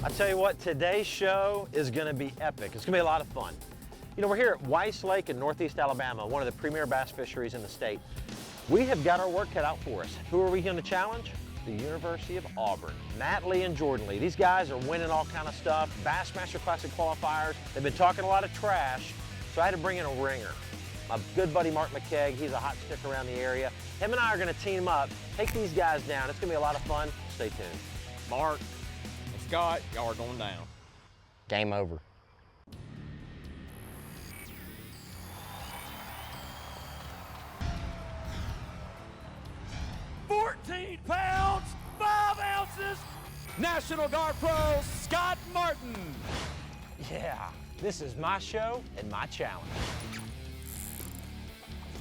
I tell you what, today's show is gonna be epic. It's gonna be a lot of fun. You know, we're here at Weiss Lake in Northeast Alabama, one of the premier bass fisheries in the state. We have got our work cut out for us. Who are we gonna challenge? The University of Auburn. Matt Lee and Jordan Lee. These guys are winning all kind of stuff. Bassmaster Classic qualifiers. They've been talking a lot of trash, so I had to bring in a ringer. My good buddy Mark McKegg, he's a hot stick around the area. Him and I are gonna team up, take these guys down. It's gonna be a lot of fun. Stay tuned. Mark and Scott, y'all are going down. Game over. £14, 5 ounces, National Guard Pro, Scott Martin. Yeah, this is my show and my challenge.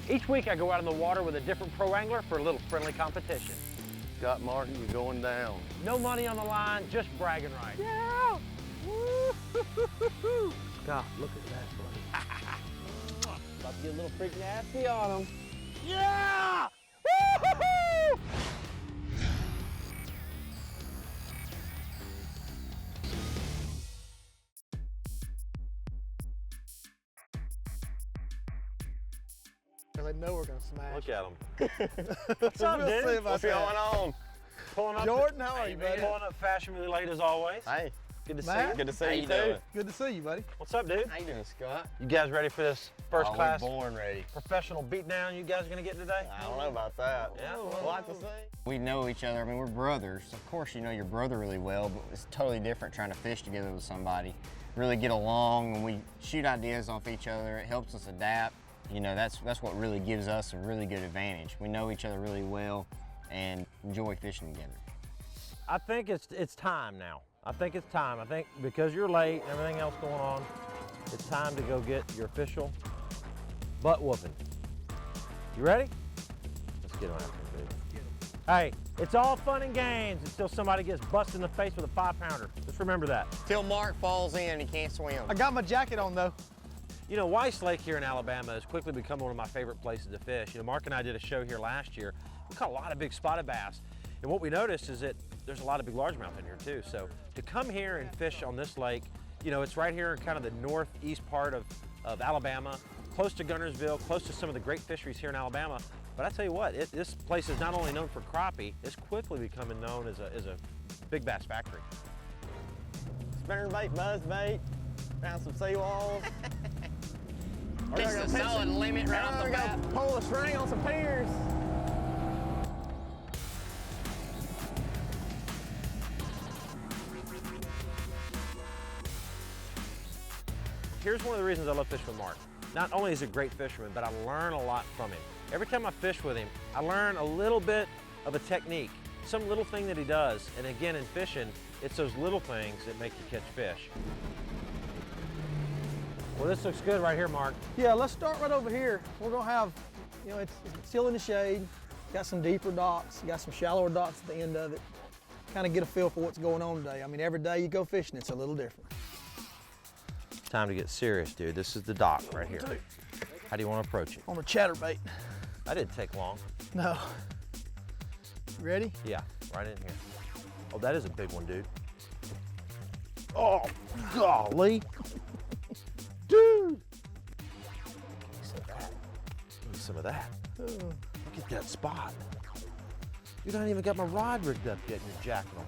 Each week I go out in the water with a different pro angler for a little friendly competition. Scott Martin, you're going down. No money on the line, just bragging rights. Yeah! Woo-hoo-hoo-hoo-hoo. God, look at that, buddy. About to get a little freak nasty on him. Yeah! Woo-hoo-hoo! They know we're gonna smash. Look at them. What's up, We'll dude? see about What's going on? Pulling up Jordan, how are you, buddy? Pulling up fashionably late as always. Hey, Good to Matt? see you. good to see How you you too. doing? Good to see you, buddy. What's up, dude? How you doing, Scott? You guys ready for this first class We're born ready. professional beatdown you guys are gonna get today? I don't know about that. Yeah, We'll have to see. We know each other. I mean, we're brothers. Of course, you know your brother really well, but it's totally different trying to fish together with somebody. Really get along when we shoot ideas off each other. It helps us adapt. You know, that's what really gives us a really good advantage. We know each other really well and enjoy fishing together. I think it's time now. I think it's time. I think because you're late and everything else going on, it's time to go get your official butt whooping. You ready? Let's get on after it, dude. Hey, it's all fun and games until somebody gets busted in the face with a 5-pounder. Just remember that. Till Mark falls in and he can't swim. I got my jacket on though. You know, Weiss Lake here in Alabama has quickly become one of my favorite places to fish. You know, Mark and I did a show here last year. We caught a lot of big spotted bass. And what we noticed is that there's a lot of big largemouth in here too. So to come here and fish on this lake, you know, it's right here in kind of the northeast part of Alabama, close to Gunnersville, close to some of the great fisheries here in Alabama. But I tell you what, this place is not only known for crappie, it's quickly becoming known as a big bass factory. Spinnerbait, buzzbait, found some seawalls. Just a solid limit right off the bat. Pull a string on some piers. Here's one of the reasons I love fishing with Mark. Not only is he a great fisherman, but I learn a lot from him. Every time I fish with him, I learn a little bit of a technique, some little thing that he does. And again, in fishing, it's those little things that make you catch fish. Well, this looks good right here, Mark. Yeah, let's start right over here. We're gonna have, you know, it's still in the shade. Got some deeper docks, got some shallower docks at the end of it. Kind of get a feel for what's going on today. I mean, every day you go fishing, it's a little different. Time to get serious, dude. This is the dock right here. How do you want to approach it? On a chatterbait. That didn't take long. No. You ready? Yeah, right in here. Oh, that is a big one, dude. Oh, golly. Dude. Give me some of that. Give me some of that. Look at that spot. Dude, I ain't even got my rod rigged up yet and you're jacking them.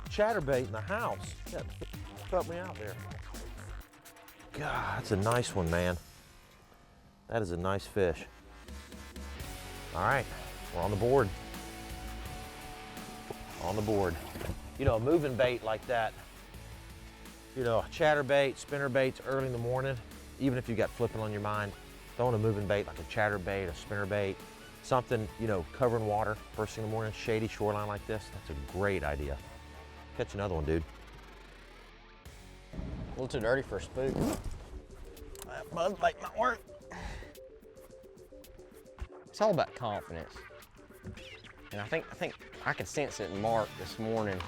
Chatterbait in the house. Yeah, help me out there. God, that's a nice one, man. That is a nice fish. All right, we're on the board. On the board. You know, a moving bait like that, you know, a chatterbait, spinnerbaits early in the morning, even if you got flipping on your mind, throwing a moving bait like a chatterbait, a spinnerbait, something, you know, covering water first thing in the morning, shady shoreline like this, that's a great idea. Catch another one, dude. A little too dirty for a spook. That buzzbait might work. It's all about confidence. And I think I could sense it in Mark this morning.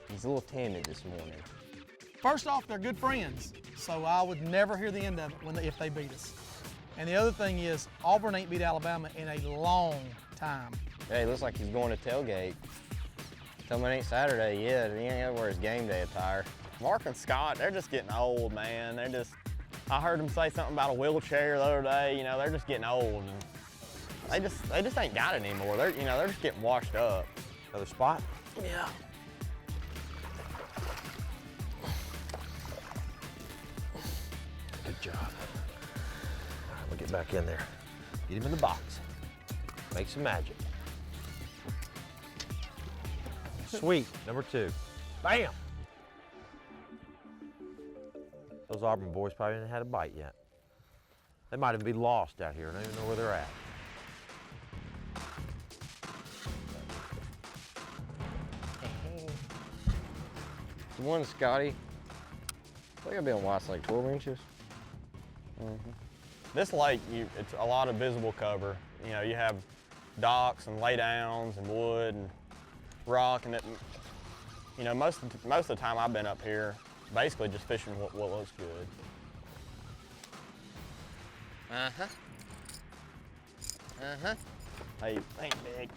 He's a little timid this morning. First off, they're good friends, so I would never hear the end of it if they beat us. And the other thing is, Auburn ain't beat Alabama in a long time. Hey, it looks like he's going to tailgate. Tell me it ain't Saturday yet. He ain't gotta wear his game day attire. Mark and Scott, they're just getting old, man. I heard them say something about a wheelchair the other day. You know, they're just getting old. And they just ain't got it anymore. They're just getting washed up. Another spot? Yeah. Good job. All right, we'll get back in there. Get him in the box. Make some magic. Sweet, number 2. Bam! Those Auburn boys probably haven't had a bite yet. They might even be lost out here. I don't even know where they're at. The one, Scotty, I think I've been Weiss like 12 inches. This lake, it's a lot of visible cover. You know, you have docks and laydowns and wood and rock, and you know, most of the time I've been up here, basically just fishing what looks good. Hey, big.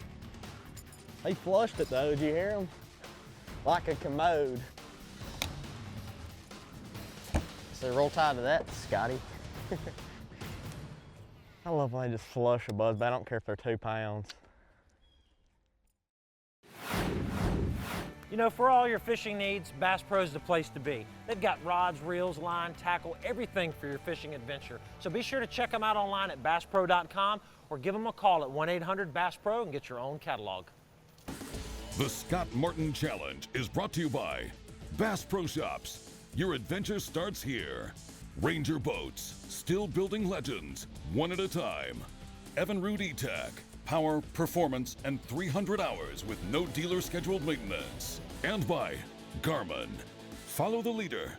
He flushed it though. Did you hear him? Like a commode. So roll tide to that, Scotty. I love when they just flush a buzzbait. I don't care if they're 2 pounds. You know, for all your fishing needs, Bass Pro's the place to be. They've got rods, reels, line, tackle, everything for your fishing adventure. So be sure to check them out online at BassPro.com or give them a call at 1-800-BASS-PRO and get your own catalog. The Scott Martin Challenge is brought to you by Bass Pro Shops. Your adventure starts here. Ranger Boats, still building legends, one at a time. Evinrude E-TEC, power, performance, and 300 hours with no dealer scheduled maintenance. And by Garmin. Follow the leader.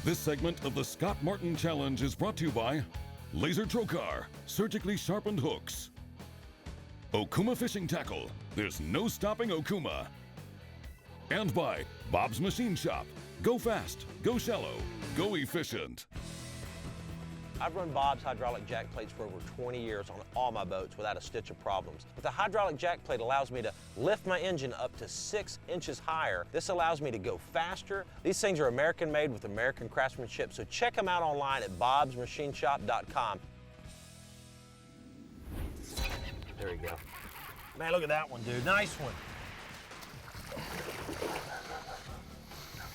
This segment of the Scott Martin Challenge is brought to you by Laser Trokar, surgically sharpened hooks. Okuma Fishing Tackle, there's no stopping Okuma. And by Bob's Machine Shop, go fast, go shallow, go efficient. I've run Bob's hydraulic jack plates for over 20 years on all my boats without a stitch of problems. But the hydraulic jack plate allows me to lift my engine up to 6 inches higher. This allows me to go faster. These things are American made with American craftsmanship, so check them out online at bobsmachineshop.com. There you go. Man, look at that one, dude. Nice one.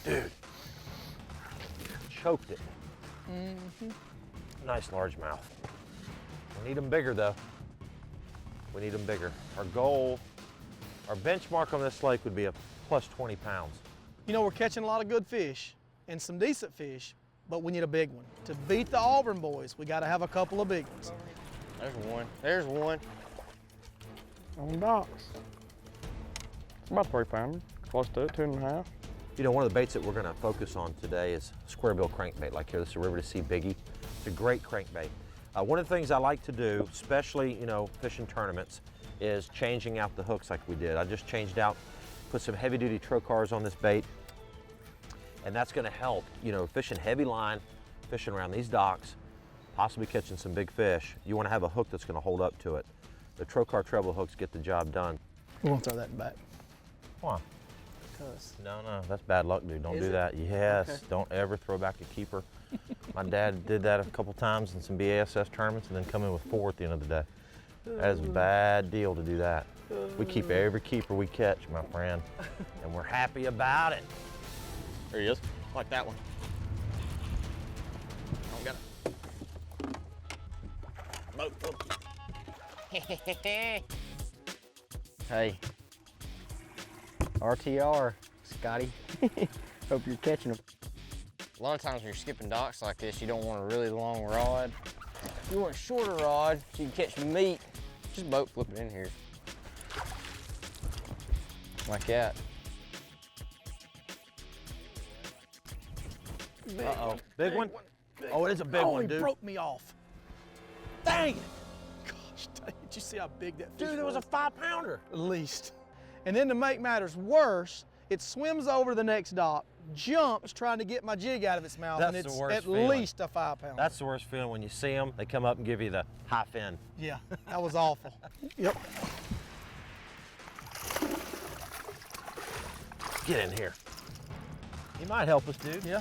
Dude. Choked it. Nice largemouth. We need them bigger though. We need them bigger. Our goal, our benchmark on this lake would be a plus 20 pounds. You know, we're catching a lot of good fish and some decent fish, but we need a big one. To beat the Auburn boys, we gotta have a couple of big ones. There's one. There's one. On docks. It's about 3 pounds, close to it, 2.5. You know, one of the baits that we're gonna focus on today is square bill crankbait. Like here, this is a River to Sea Biggie. It's a great crankbait. One of the things I like to do, especially, you know, fishing tournaments, is changing out the hooks like we did. I just changed out, put some heavy duty Trokars on this bait, and that's gonna help, you know, fishing heavy line, fishing around these docks, possibly catching some big fish. You wanna have a hook that's gonna hold up to it. The Trokar treble hooks get the job done. We won't throw that back. Why? Because No, that's bad luck, dude. Don't Is do it? that. Yes, Okay. don't ever throw back a keeper. My dad did that a couple times in some BASS tournaments and then come in with 4 at the end of the day. That is a bad deal to do that. We keep every keeper we catch, my friend, and we're happy about it. There he is, like that one. I got it. Boat. Hey, RTR, Scotty. Hope you're catching them. A lot of times when you're skipping docks like this, you don't want a really long rod. You want a shorter rod so you can catch meat. Just boat flip it in here. Like that. Uh-oh. Big one? Oh, it is a big one, he dude. broke me off. Dang it. Gosh, dang, did you see how big that fish Dude, it was a 5-pounder. At least. And then to make matters worse, it swims over the next dock, jumps trying to get my jig out of its mouth, That's and the it's worst at feeling. least a 5-pounder. That's the worst feeling when you see them, they come up and give you the high fin. Yeah, that was awful. Yep. Get in here. He might help us, dude. Yeah.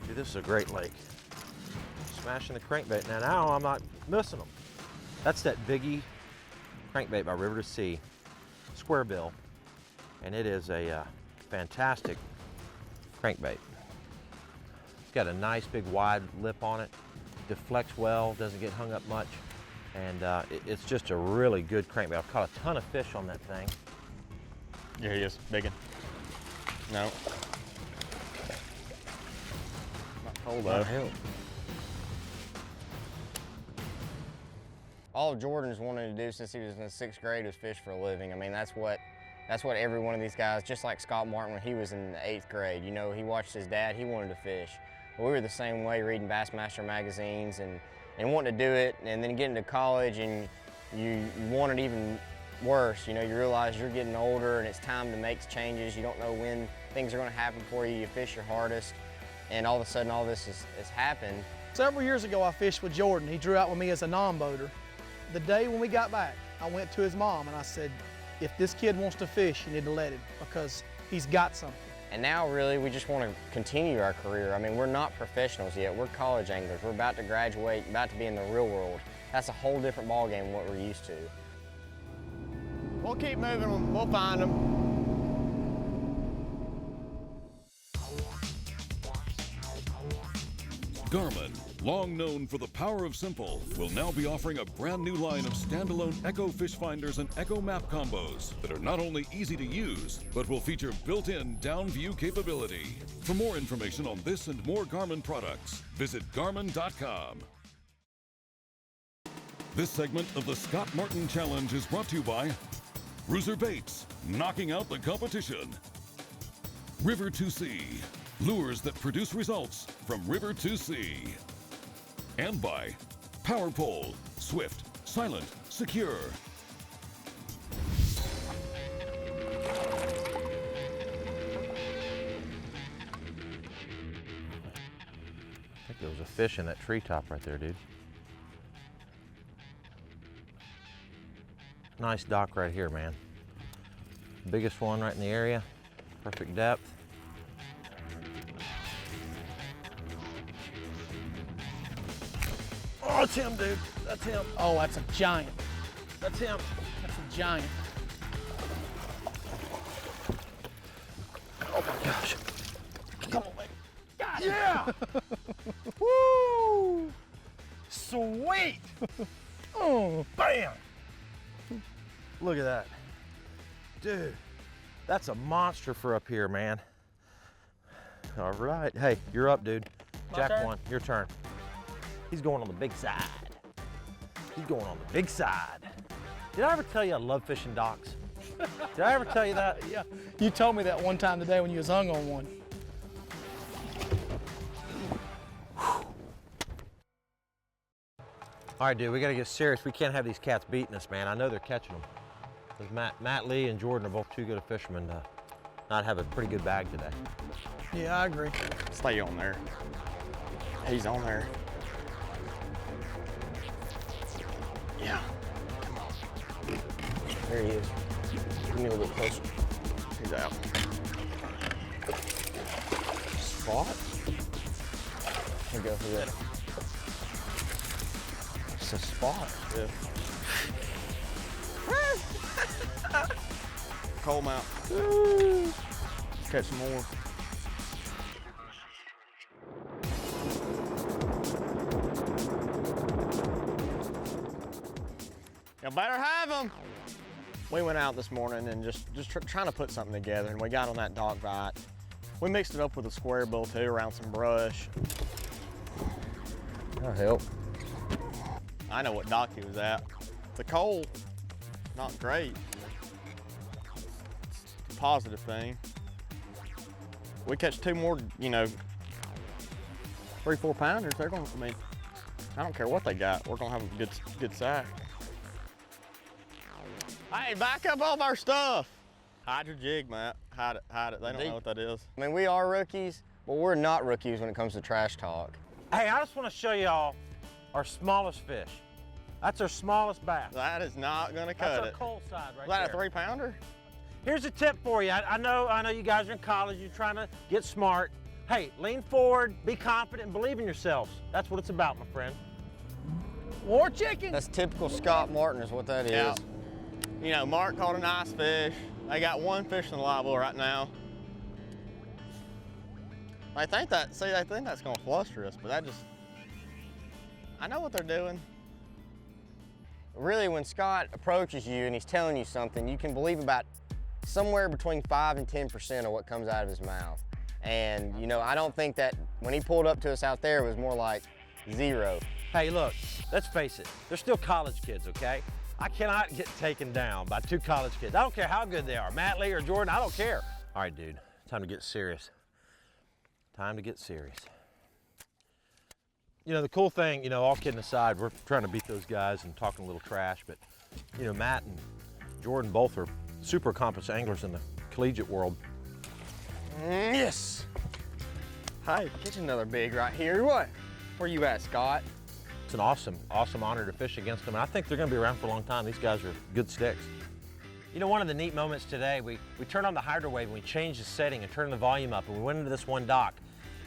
Dude, this is a great lake. Smashing the crankbait. Now I'm not missing them. That's that Biggie crankbait by River to Sea, square bill, and it is a fantastic crankbait. It's got a nice big wide lip on it, deflects well, doesn't get hung up much, and it's just a really good crankbait. I've caught a ton of fish on that thing. Here he is, biggin. No. Not cold though. All Jordan's wanted to do since he was in the 6th grade was fish for a living. I mean, that's what every one of these guys, just like Scott Martin when he was in the 8th grade, you know, he watched his dad, he wanted to fish. Well, we were the same way, reading Bassmaster magazines and wanting to do it, and then getting to college and you want it even worse. You know, you realize you're getting older and it's time to make changes. You don't know when things are going to happen for you. You fish your hardest, and all of a sudden all this has happened. Several years ago, I fished with Jordan. He drew out with me as a non-boater. The day when we got back, I went to his mom and I said, if this kid wants to fish, you need to let him because he's got something. And now really we just want to continue our career. I mean, we're not professionals yet. We're college anglers. We're about to graduate, about to be in the real world. That's a whole different ballgame than what we're used to. We'll keep moving, we'll find them. Garmin, long known for the power of simple, will now be offering a brand new line of standalone Echo fish finders and Echo map combos that are not only easy to use, but will feature built-in down view capability. For more information on this and more Garmin products, visit Garmin.com. This segment of the Scott Martin Challenge is brought to you by Bruiser Baits, knocking out the competition. River to Sea, lures that produce results from river to sea. And by PowerPole, swift, silent, secure. I think there was a fish in that treetop right there, dude. Nice dock right here, man. Biggest one right in the area. Perfect depth. Oh, that's him, dude. That's him. Oh, that's a giant. That's him. That's a giant. Oh my gosh. Come on, baby. Got it. Yeah! Woo! Sweet! Oh, bam! Look at that. Dude, that's a monster for up here, man. All right. Hey, you're up, dude. My Jack turn? one. Your turn. He's going on the big side. He's going on the big side. Did I ever tell you I love fishing docks? Did I ever tell you that? Yeah, you told me that one time today when you was hung on one. All right, dude, we gotta get serious. We can't have these cats beating us, man. I know they're catching them. Because Matt Lee and Jordan are both too good a fishermen to not have a pretty good bag today. Yeah, I agree. Stay on there. He's on there. Yeah. Come on. There he is. Give me a little bit closer. He's out. Spot? We'll go for that. It's a spot. Yeah. Cold mouth. Let's catch some more. You better have them. We went out this morning and just trying to put something together, and we got on that dock bite. We mixed it up with a square bill too, around some brush. That'll help. I know what dock he was at. The coal, not great. It's a positive thing. We catch two more, you know, 3-4 pounders. They're gonna, I mean, I don't care what they got. We're gonna have a good sack. Hey, back up all of our stuff. Hide your jig, Matt. Hide it. They don't know what that is. I mean, we are rookies, but we're not rookies when it comes to trash talk. Hey, I just want to show y'all our smallest fish. That's our smallest bass. That is not gonna cut That's our it. cold side right Is that there. a 3-pounder? Here's a tip for you. I know you guys are in college, you're trying to get smart. Hey, lean forward, be confident, and believe in yourselves. That's what it's about, my friend. More chicken. That's typical Scott Martin is what that is. Yeah. You know, Mark caught a nice fish. They got one fish in the live well right now. They think that's gonna fluster us, but I know what they're doing. Really, when Scott approaches you and he's telling you something, you can believe about somewhere between 5 and 10% of what comes out of his mouth. And, you know, I don't think that when he pulled up to us out there, it was more like 0. Hey, look, let's face it, they're still college kids, okay? I cannot get taken down by 2 college kids. I don't care how good they are, Matt Lee or Jordan, I don't care. All right, dude, time to get serious. Time to get serious. You know, the cool thing, you know, all kidding aside, we're trying to beat those guys and talking a little trash, but, you know, Matt and Jordan both are super accomplished anglers in the collegiate world. Yes. Hey, catch another big right here. What? Where you at, Scott? It's an awesome honor to fish against them, and I think they're gonna be around for a long time. These guys are good sticks. You know, one of the neat moments today, we turned on the Hydrowave and we changed the setting and turned the volume up, and we went into this one dock,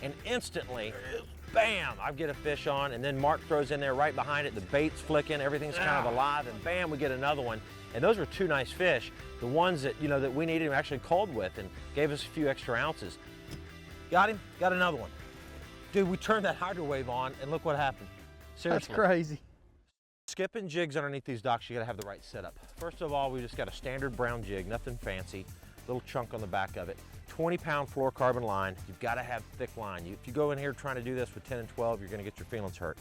and instantly, bam, I get a fish on, and then Mark throws in there right behind it, the bait's flicking, everything's kind of alive, and bam, we get another one. And those were 2 nice fish. The ones that, you know, that we needed him actually called with and gave us a few extra ounces. Got him, got another one. Dude, we turned that Hydrowave on and look what happened. Seriously. That's crazy. Skipping jigs underneath these docks, you gotta have the right setup. First of all, we just got a standard brown jig, nothing fancy, little chunk on the back of it. 20-pound fluorocarbon line. You've gotta have thick line. If you go in here trying to do this with 10 and 12, you're gonna get your feelings hurt.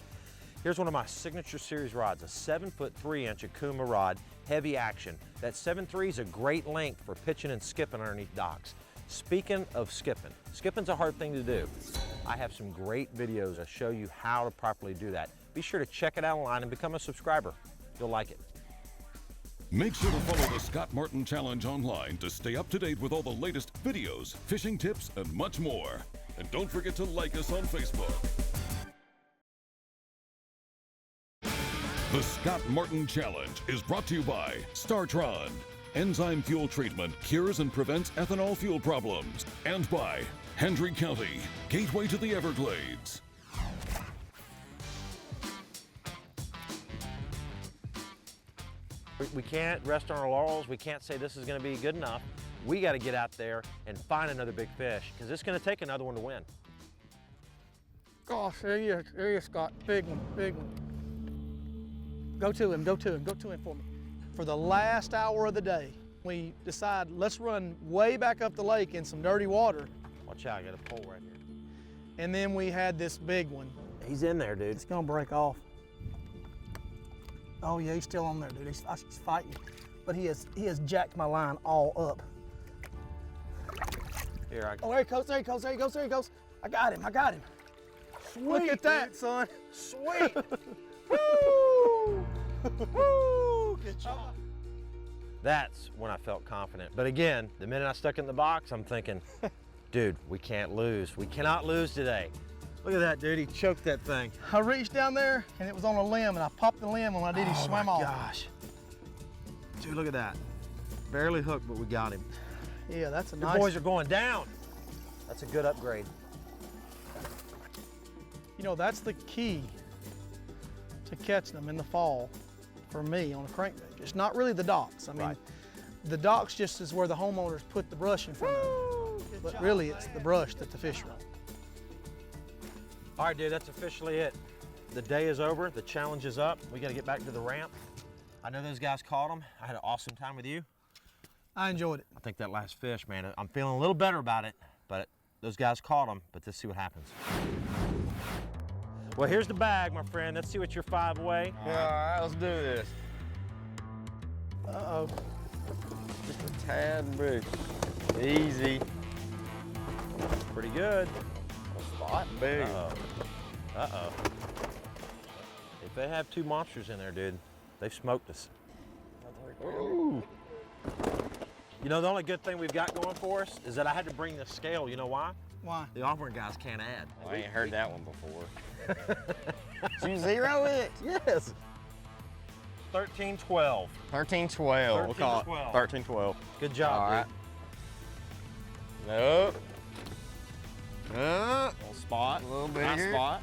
Here's one of my signature series rods, a 7'3" Akuma rod, heavy action. That 7'3" is a great length for pitching and skipping underneath docks. Speaking of skipping, skipping's a hard thing to do. I have some great videos that show you how to properly do that. Be sure to check it out online and become a subscriber. You'll like it. Make sure to follow the Scott Martin Challenge online to stay up to date with all the latest videos, fishing tips, and much more. And don't forget to like us on Facebook. The Scott Martin Challenge is brought to you by Startron. Enzyme fuel treatment cures and prevents ethanol fuel problems. And by Hendry County, gateway to the Everglades. We can't rest on our laurels. We can't say this is going to be good enough. We got to get out there and find another big fish because it's going to take another one to win. Gosh, there he is, Scott. Big one, big one. Go to him for me. For the last hour of the day, we decide let's run way back up the lake in some dirty water. Watch out, I got a pole right here. And then we had this big one. He's in there, dude. It's gonna break off. Oh yeah, he's still on there, dude. He's fighting. But he has jacked my line all up. Here, Oh, there he goes, there he goes, there he goes, there he goes. I got him, I got him. Sweet, look at that, son. Sweet. Woo! Woo! Good job. That's when I felt confident. But again, the minute I stuck it in the box, I'm thinking, dude, we can't lose. We cannot lose today. Look at that, dude. He choked that thing. I reached down there and it was on a limb and I popped the limb and when I did, he swam off. Oh my gosh. Dude, look at that. Barely hooked, but we got him. Yeah, that's a Your nice. boys are going down. That's a good upgrade. You know, that's the key to catching them in the fall for me on a crankbait. It's not really the docks. I mean, Right. the docks just is where the homeowners put the brush in front of them. But really, it's the brush that the fish run. All right, dude, that's officially it. The day is over. The challenge is up. We got to get back to the ramp. I know those guys caught them. I had an awesome time with you. I enjoyed it. I think that last fish, man, I'm feeling a little better about it, but those guys caught them, but let's see what happens. Well, here's the bag, my friend. Let's see what your 5 weigh. Yeah, all right, let's do this. Uh-oh. Just a tad big. Easy. Pretty good. Spot big. Uh-oh. Uh-oh. If they have 2 monsters in there, dude, they've smoked us. Ooh. You know, the only good thing we've got going for us is that I had to bring the scale. You know why? Why? The Auburn guys can't add. I ain't heard that one before. Did you 0 it? Yes. 13-12. 13-12. We'll call it 13-12. 13-12. Good job, All right. dude. Nope. Little spot. A little Nice bigger. spot.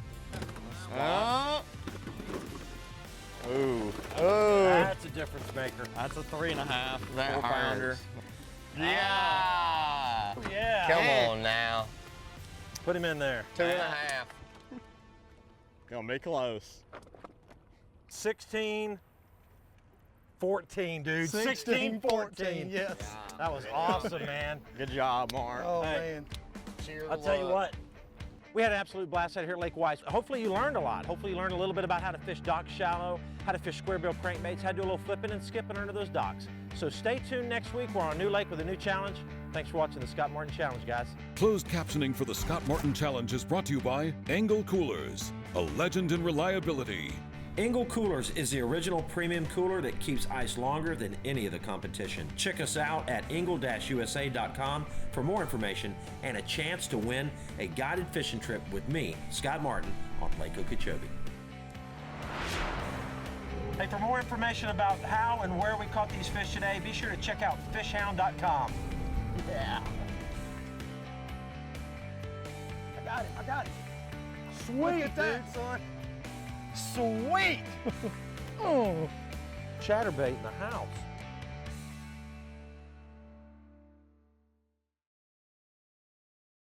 Ooh, That's a difference maker. that's a 3.5, That 4-pounder. hurts. Yeah. Yeah. Come Hey, on now. Put him in there. 2.5. Gonna be close. 16-14, dude. 16-14, yes. That was awesome, man. Good job, Mark. Oh, Hey. man. Cheers. I'll tell you what, we had an absolute blast out here at Lake Weiss. Hopefully you learned a lot. Hopefully you learned a little bit about how to fish dock shallow, how to fish square bill crankbaits, how to do a little flipping and skipping under those docks. So stay tuned next week. We're on a new lake with a new challenge. Thanks for watching the Scott Martin Challenge, guys. Closed captioning for the Scott Martin Challenge is brought to you by Engel Coolers, a legend in reliability. Engel Coolers is the original premium cooler that keeps ice longer than any of the competition. Check us out at engel-usa.com for more information and a chance to win a guided fishing trip with me, Scott Martin, on Lake Okeechobee. Hey, for more information about how and where we caught these fish today, be sure to check out fishhound.com. Yeah. I got it. I got it. Sweet, Look at that, son. Sweet! Oh. Chatterbait in the house.